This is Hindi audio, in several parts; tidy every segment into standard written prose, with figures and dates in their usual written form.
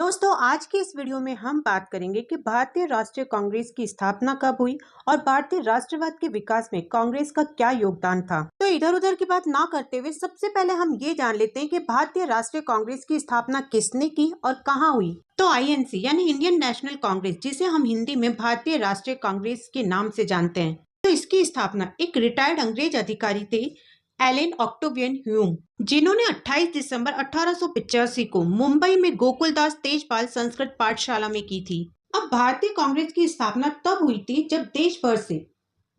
दोस्तों, आज की इस वीडियो में हम बात करेंगे कि भारतीय राष्ट्रीय कांग्रेस की स्थापना कब हुई और भारतीय राष्ट्रवाद के विकास में कांग्रेस का क्या योगदान था। तो इधर उधर की बात ना करते हुए सबसे पहले हम ये जान लेते हैं कि भारतीय राष्ट्रीय कांग्रेस की स्थापना किसने की और कहाँ हुई। तो आईएनसी यानी इंडियन नेशनल कांग्रेस, जिसे हम हिंदी में भारतीय राष्ट्रीय कांग्रेस के नाम से जानते हैं, तो इसकी स्थापना एक रिटायर्ड अंग्रेज अधिकारी थे, एलन ऑक्टेवियन ह्यूम, जिन्होंने 28 दिसंबर 1885 को मुंबई में गोकुलदास तेजपाल संस्कृत पाठशाला में की थी। अब भारतीय कांग्रेस की स्थापना तब हुई थी जब देश भर से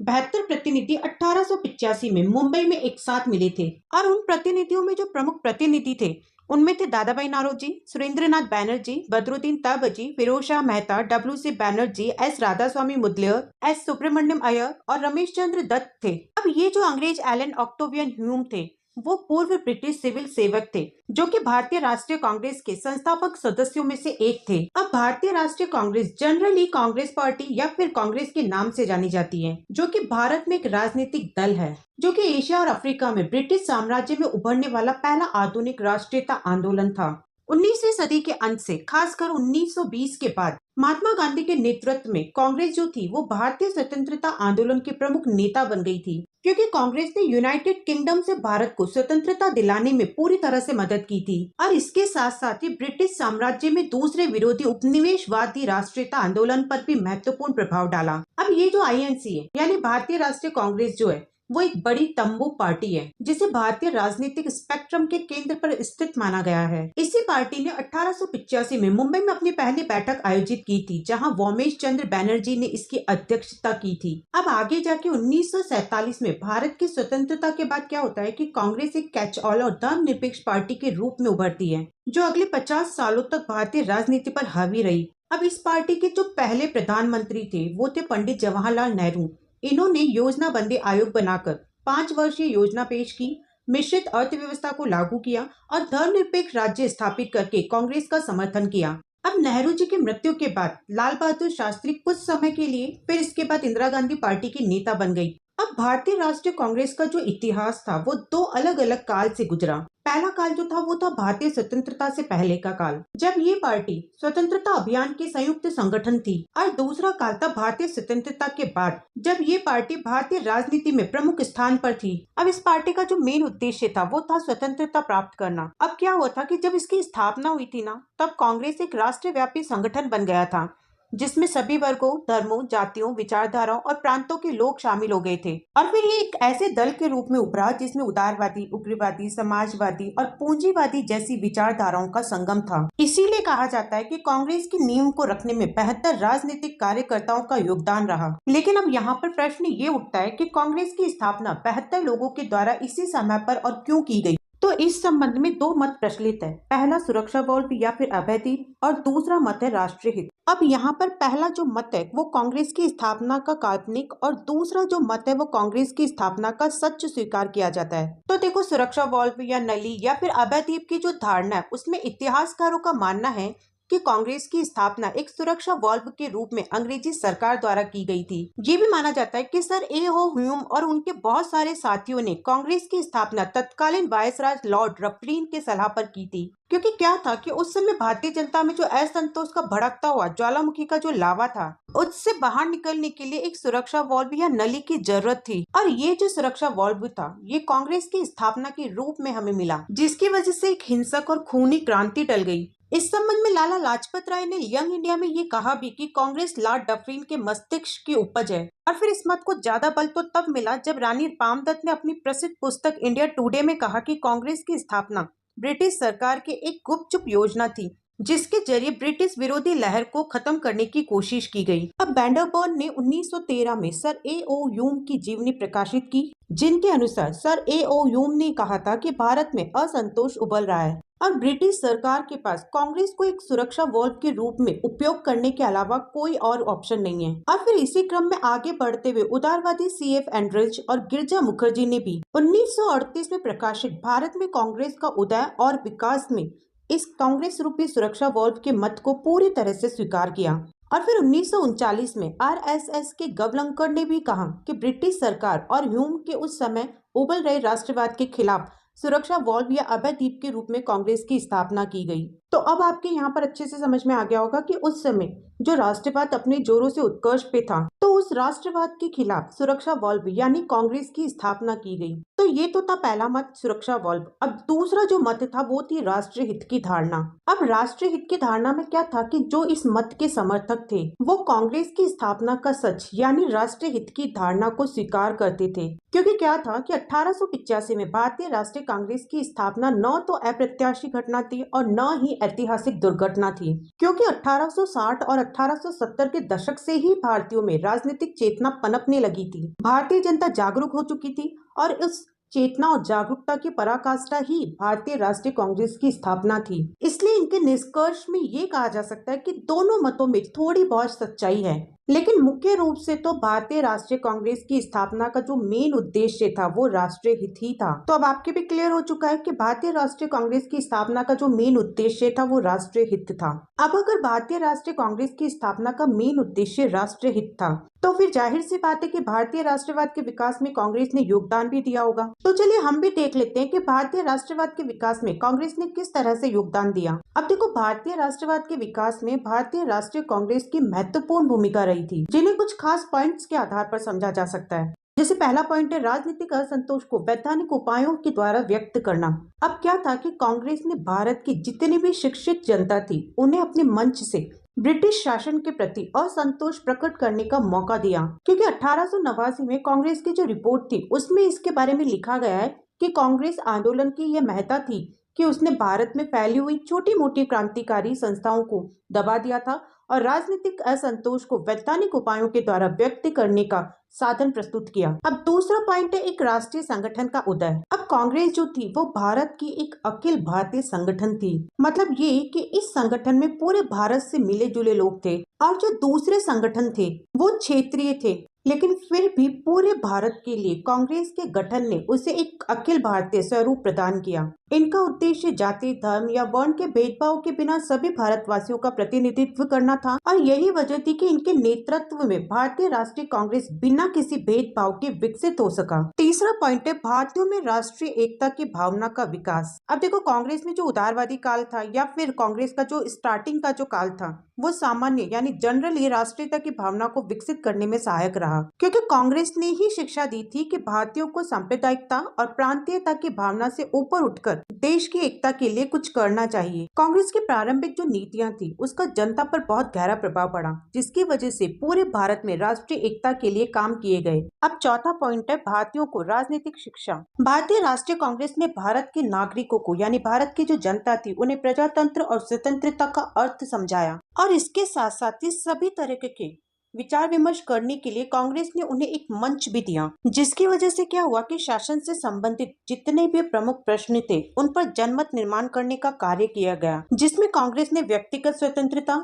72 प्रतिनिधि 1885 में मुंबई में एक साथ मिले थे और उन प्रतिनिधियों में जो प्रमुख प्रतिनिधि थे उनमें थे दादा भाई नौरोजी, सुरेंद्रनाथ बैनर्जी, बदरुद्दीन तबजी, फिरोज शाह मेहता, डब्ल्यू.सी. बैनर्जी, एस. राधास्वामी मुदलियार, एस. सुब्रमण्यम अय्यर और रमेश चंद्र दत्त थे। अब ये जो अंग्रेज एलन ऑक्टेवियन ह्यूम थे, वो पूर्व ब्रिटिश सिविल सेवक थे जो कि भारतीय राष्ट्रीय कांग्रेस के संस्थापक सदस्यों में से एक थे। अब भारतीय राष्ट्रीय कांग्रेस जनरली कांग्रेस पार्टी या फिर कांग्रेस के नाम से जानी जाती है, जो कि भारत में एक राजनीतिक दल है जो कि एशिया और अफ्रीका में ब्रिटिश साम्राज्य में उभरने वाला पहला आधुनिक राष्ट्रीयता आंदोलन था। 19वीं सदी के अंत से खासकर 1920 के बाद महात्मा गांधी के नेतृत्व में कांग्रेस जो थी वो भारतीय स्वतंत्रता आंदोलन की प्रमुख नेता बन गई थी, क्योंकि कांग्रेस ने यूनाइटेड किंगडम से भारत को स्वतंत्रता दिलाने में पूरी तरह से मदद की थी और इसके साथ साथ ही ब्रिटिश साम्राज्य में दूसरे विरोधी उपनिवेशवादी राष्ट्रीयता आंदोलन पर भी महत्वपूर्ण प्रभाव डाला। अब ये जो आईएनसी है यानी भारतीय राष्ट्रीय कांग्रेस जो है वो एक बड़ी तंबू पार्टी है जिसे भारतीय राजनीतिक स्पेक्ट्रम के केंद्र पर स्थित माना गया है। इसी पार्टी ने 1885 में मुंबई में अपनी पहली बैठक आयोजित की थी, जहां वोमेश चंद्र बैनर्जी ने इसकी अध्यक्षता की थी। अब आगे जाके 1947 में भारत की स्वतंत्रता के बाद क्या होता है कि कांग्रेस एक कैच ऑल और धर्मनिरपेक्ष पार्टी के रूप में उभरती है, जो अगले 50 सालों तक भारतीय राजनीति पर हावी रही। अब इस पार्टी के जो पहले प्रधानमंत्री थे वो थे पंडित जवाहरलाल नेहरू। इन्होंने योजना बंदी आयोग बनाकर 5 वर्षीय योजना पेश की, मिश्रित अर्थव्यवस्था को लागू किया और धर्मनिरपेक्ष राज्य स्थापित करके कांग्रेस का समर्थन किया। अब नेहरू जी की मृत्यु के बाद लाल बहादुर शास्त्री कुछ समय के लिए फिर इसके बाद इंदिरा गांधी पार्टी की नेता बन गई। अब भारतीय राष्ट्रीय कांग्रेस का जो इतिहास था वो 2 अलग अलग काल से गुजरा। पहला काल जो था वो था भारतीय स्वतंत्रता से पहले का काल, जब ये पार्टी स्वतंत्रता अभियान की संयुक्त संगठन थी, और दूसरा काल था भारतीय स्वतंत्रता के बाद, जब ये पार्टी भारतीय राजनीति में प्रमुख स्थान पर थी। अब इस पार्टी का जो मेन उद्देश्य था वो था स्वतंत्रता प्राप्त करना। अब क्या हुआ था कि जब इसकी स्थापना हुई थी ना, तब कांग्रेस एक राष्ट्रव्यापी संगठन बन गया था जिसमें सभी वर्गों, धर्मों, जातियों, विचारधाराओं और प्रांतों के लोग शामिल हो गए थे। और फिर ये एक ऐसे दल के रूप में उभरा जिसमें उदारवादी, उग्रवादी, समाजवादी और पूंजीवादी जैसी विचारधाराओं का संगम था। इसीलिए कहा जाता है कि कांग्रेस की नींव को रखने में 72 राजनीतिक कार्यकर्ताओं का योगदान रहा। लेकिन अब यहाँ पर प्रश्न ये उठता है कि कांग्रेस की स्थापना 72 लोगों के द्वारा इसी समय पर और क्यों की गई। तो इस संबंध में 2 मत प्रचलित है, पहला सुरक्षा वाल्व या फिर अभयदीप और दूसरा मत है राष्ट्रीय हित। अब यहाँ पर पहला जो मत है वो कांग्रेस की स्थापना का काल्पनिक और दूसरा जो मत है वो कांग्रेस की स्थापना का सच स्वीकार किया जाता है। तो देखो, सुरक्षा वाल्व या नली या फिर अभयदीप की जो धारणा है उसमें इतिहासकारों का मानना है कि कांग्रेस की स्थापना एक सुरक्षा वाल्व के रूप में अंग्रेजी सरकार द्वारा की गई थी। ये भी माना जाता है कि सर ए ओ ह्यूम और उनके बहुत सारे साथियों ने कांग्रेस की स्थापना तत्कालीन वायसराय लॉर्ड रफरीन के सलाह पर की थी, क्योंकि क्या था कि उस समय भारतीय जनता में जो असंतोष का भड़कता हुआ ज्वालामुखी का जो लावा था उससे बाहर निकलने के लिए एक सुरक्षा वाल्व या नली की जरूरत थी। और ये जो सुरक्षा वाल्व था ये कांग्रेस की स्थापना के रूप में हमें मिला, जिसकी वजह से एक हिंसक और खूनी क्रांति टल गई। इस संबंध में लाला लाजपत राय ने यंग इंडिया में ये कहा भी कि कांग्रेस लॉर्ड डफरिन के मस्तिष्क की उपज है। और फिर इस मत को ज्यादा बल तो तब मिला जब रानी पामदत्त ने अपनी प्रसिद्ध पुस्तक इंडिया टुडे में कहा कि कांग्रेस की स्थापना ब्रिटिश सरकार की एक गुपचुप योजना थी, जिसके जरिए ब्रिटिश विरोधी लहर को खत्म करने की कोशिश की गई। अब बैंडरबर्न ने 1913 में सर ए ओ ह्यूम की जीवनी प्रकाशित की, जिनके अनुसार सर ए ओ ह्यूम ने कहा था कि भारत में असंतोष उबल रहा है और ब्रिटिश सरकार के पास कांग्रेस को एक सुरक्षा वाल्व के रूप में उपयोग करने के अलावा कोई और ऑप्शन नहीं है। और फिर इसी क्रम में आगे बढ़ते हुए उदारवादी CF एंड्रिच और गिरजा मुखर्जी ने भी 1938 में प्रकाशित भारत में कांग्रेस का उदय और विकास में इस कांग्रेस रूपी सुरक्षा वाल्व के मत को पूरी तरह से स्वीकार किया। और फिर 1939 में RSS के गवलंकर ने भी कहा कि ब्रिटिश सरकार और ह्यूम के उस समय उबल रहे राष्ट्रवाद के खिलाफ सुरक्षा वाल्व या अभयदीप के रूप में कांग्रेस की स्थापना की गई। तो अब आपके यहाँ पर अच्छे से समझ में आ गया होगा कि उस समय जो राष्ट्रवाद अपने जोरों से उत्कर्ष पे था, तो उस राष्ट्रवाद के खिलाफ सुरक्षा वॉल्व यानी कांग्रेस की स्थापना की गई। तो ये तो था पहला मत, सुरक्षा वॉल्व। अब दूसरा जो मत था वो थी राष्ट्रीय हित की धारणा। अब राष्ट्रीय हित की धारणा में क्या था कि जो इस मत के समर्थक थे वो कांग्रेस की स्थापना का सच यानी राष्ट्रीय हित की धारणा को स्वीकार करते थे। क्योंकि क्या था कि 1885 में भारतीय राष्ट्रीय कांग्रेस की स्थापना न तो अप्रत्याशित घटना थी और न ही ऐतिहासिक दुर्घटना थी, क्योंकि 1860 और 1870 के दशक से ही भारतीयों में राजनीतिक चेतना पनपने लगी थी। भारतीय जनता जागरूक हो चुकी थी और उस चेतना और जागरूकता की पराकाष्ठा ही भारतीय राष्ट्रीय कांग्रेस की स्थापना थी। इसलिए इनके निष्कर्ष में ये कहा जा सकता है कि दोनों मतों में थोड़ी बहुत सच्चाई है, लेकिन मुख्य रूप से तो भारतीय राष्ट्रीय कांग्रेस की स्थापना का जो मेन उद्देश्य था वो राष्ट्रीय हित ही था। तो अब आपके भी क्लियर हो चुका है कि भारतीय राष्ट्रीय कांग्रेस की स्थापना का जो मेन उद्देश्य था वो राष्ट्रीय हित था। अब अगर भारतीय राष्ट्रीय कांग्रेस की स्थापना का मेन उद्देश्य राष्ट्रीय हित था, तो फिर जाहिर सी बात है कि भारतीय राष्ट्रवाद के विकास में कांग्रेस ने योगदान भी दिया होगा। तो चलिए हम भी देख लेते हैं कि भारतीय राष्ट्रवाद के विकास में कांग्रेस ने किस तरह से योगदान दिया। अब देखो, भारतीय राष्ट्रवाद के विकास में भारतीय राष्ट्रीय कांग्रेस की महत्वपूर्ण भूमिका रही थी, जिन्हें कुछ खास पॉइंट्स के आधार पर समझा जा सकता है। जैसे पहला पॉइंट है राजनीतिक असंतोष को वैधानिक उपायों के द्वारा व्यक्त करना। अब क्या था कि कांग्रेस ने भारत की जितनी भी शिक्षित जनता थी उन्हें अपने मंच से ब्रिटिश शासन के प्रति असंतोष प्रकट करने का मौका दिया, क्योंकि 1889 में कांग्रेस की जो रिपोर्ट थी उसमें इसके बारे में लिखा गया है कि कांग्रेस आंदोलन की यह महत्ता थी कि उसने भारत में फैली हुई छोटी मोटी क्रांतिकारी संस्थाओं को दबा दिया था और राजनीतिक असंतोष को वैधानिक उपायों के द्वारा व्यक्त करने का साधन प्रस्तुत किया। अब दूसरा पॉइंट है एक राष्ट्रीय संगठन का उदय। अब कांग्रेस जो थी वो भारत की एक अखिल भारतीय संगठन थी। मतलब ये कि इस संगठन में पूरे भारत से मिले जुले लोग थे और जो दूसरे संगठन थे वो क्षेत्रीय थे, लेकिन फिर भी पूरे भारत के लिए कांग्रेस के गठन ने उसे एक अखिल भारतीय स्वरूप प्रदान किया। इनका उद्देश्य जाति, धर्म या वर्ण के भेदभाव के बिना सभी भारतवासियों का प्रतिनिधित्व करना था और यही वजह थी कि इनके नेतृत्व में भारतीय राष्ट्रीय कांग्रेस बिना किसी भेदभाव के विकसित हो सका। तीसरा पॉइंट है भारतीयों में राष्ट्रीय एकता की भावना का विकास। अब देखो, कांग्रेस में जो उदारवादी काल था या फिर कांग्रेस का जो स्टार्टिंग का जो काल था वो सामान्य यानी जनरली राष्ट्रीयता की भावना को विकसित करने में सहायक रहा, क्योंकि कांग्रेस ने ही शिक्षा दी थी कि भारतीयों को सांप्रदायिकता और प्रांतीयता की भावना से ऊपर उठकर देश की एकता के लिए कुछ करना चाहिए। कांग्रेस की प्रारंभिक जो नीतियां थी उसका जनता पर बहुत गहरा प्रभाव पड़ा, जिसकी वजह से पूरे भारत में राष्ट्रीय एकता के लिए काम किए गए। अब चौथा पॉइंट है भारतीयों को राजनीतिक शिक्षा। भारतीय राष्ट्रीय कांग्रेस ने भारत के नागरिकों को यानी भारत की जो जनता थी उन्हें प्रजातंत्र और स्वतंत्रता का अर्थ समझाया और इसके साथ साथ ही सभी तरह के विचार विमर्श करने के लिए कांग्रेस ने उन्हें एक मंच भी दिया, जिसकी वजह से क्या हुआ कि शासन से संबंधित जितने भी प्रमुख प्रश्न थे उन पर जनमत निर्माण करने का कार्य किया गया, जिसमें कांग्रेस ने व्यक्तिगत स्वतंत्रता,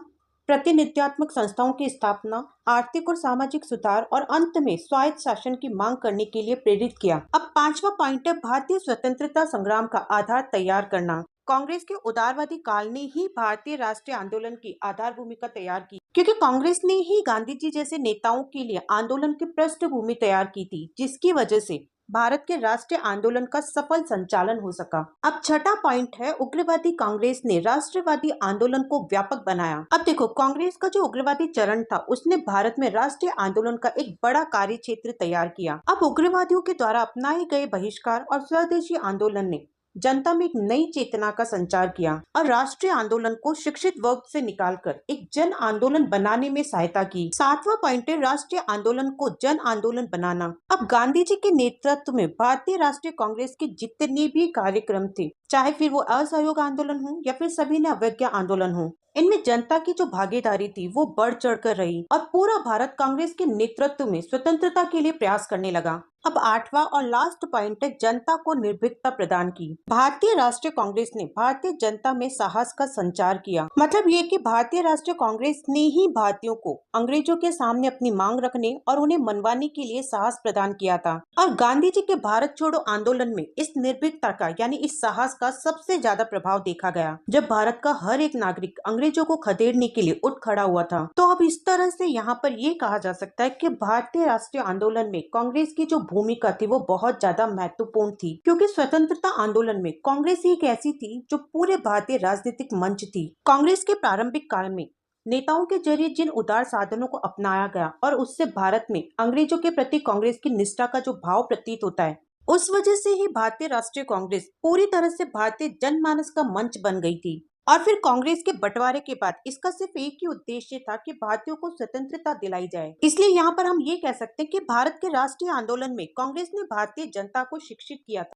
प्रतिनिधित्वक संस्थाओं की स्थापना, आर्थिक और सामाजिक सुधार और अंत में स्वायत्त शासन की मांग करने के लिए प्रेरित किया। अब पांचवा पॉइंट है भारतीय स्वतंत्रता संग्राम का आधार तैयार करना। कांग्रेस के उदारवादी काल ने ही भारतीय राष्ट्रीय आंदोलन की आधार भूमिका तैयार की, क्योंकि कांग्रेस ने ही गांधी जी जैसे नेताओं के लिए आंदोलन की पृष्ठभूमि तैयार की थी, जिसकी वजह से भारत के राष्ट्रीय आंदोलन का सफल संचालन हो सका। अब छठा पॉइंट है उग्रवादी कांग्रेस ने राष्ट्रवादी आंदोलन को व्यापक बनाया। अब देखो, कांग्रेस का जो उग्रवादी चरण था उसने भारत में राष्ट्रीय आंदोलन का एक बड़ा कार्य क्षेत्र तैयार किया। अब उग्रवादियों के द्वारा अपनाए गए बहिष्कार और स्वदेशी आंदोलन ने जनता में एक नई चेतना का संचार किया और राष्ट्रीय आंदोलन को शिक्षित वर्ग से निकालकर एक जन आंदोलन बनाने में सहायता की। सातवां पॉइंट है राष्ट्रीय आंदोलन को जन आंदोलन बनाना। अब गांधी जी के नेतृत्व में भारतीय राष्ट्रीय कांग्रेस के जितने भी कार्यक्रम थे, चाहे फिर वो असहयोग आंदोलन हो या फिर सविनय अवज्ञा आंदोलन हो, इनमें जनता की जो भागीदारी थी वो बढ़ चढ़कर रही और पूरा भारत कांग्रेस के नेतृत्व में स्वतंत्रता के लिए प्रयास करने लगा। अब आठवां और लास्ट पॉइंट है जनता को निर्भीकता प्रदान की। भारतीय राष्ट्रीय कांग्रेस ने भारतीय जनता में साहस का संचार किया। मतलब ये कि भारतीय राष्ट्रीय कांग्रेस ने ही भारतीयों को अंग्रेजों के सामने अपनी मांग रखने और उन्हें मनवाने के लिए साहस प्रदान किया था और गांधी जी के भारत छोड़ो आंदोलन में इस निर्भीकता का यानी इस साहस का सबसे ज्यादा प्रभाव देखा गया, जब भारत का हर एक नागरिक अंग्रेजों को खदेड़ने के लिए उठ खड़ा हुआ था। तो अब इस तरह से यहाँ पर ये कहा जा सकता है कि भारतीय राष्ट्रीय आंदोलन में कांग्रेस की जो भूमिका थी वो बहुत ज्यादा महत्वपूर्ण थी, क्योंकि स्वतंत्रता आंदोलन में कांग्रेस ही एक ऐसी थी जो पूरे भारतीय राजनीतिक मंच थी। कांग्रेस के प्रारंभिक काल में नेताओं के जरिए जिन उदार साधनों को अपनाया गया और उससे भारत में अंग्रेजों के प्रति कांग्रेस की निष्ठा का जो भाव प्रतीत होता है, उस वजह से ही भारतीय राष्ट्रीय कांग्रेस पूरी तरह से भारतीय जनमानस का मंच बन गई थी। और फिर कांग्रेस के बंटवारे के बाद इसका सिर्फ एक ही उद्देश्य था कि भारतीयों को स्वतंत्रता दिलाई जाए। इसलिए यहाँ पर हम ये कह सकते हैं कि भारत के राष्ट्रीय आंदोलन में कांग्रेस ने भारतीय जनता को शिक्षित किया था।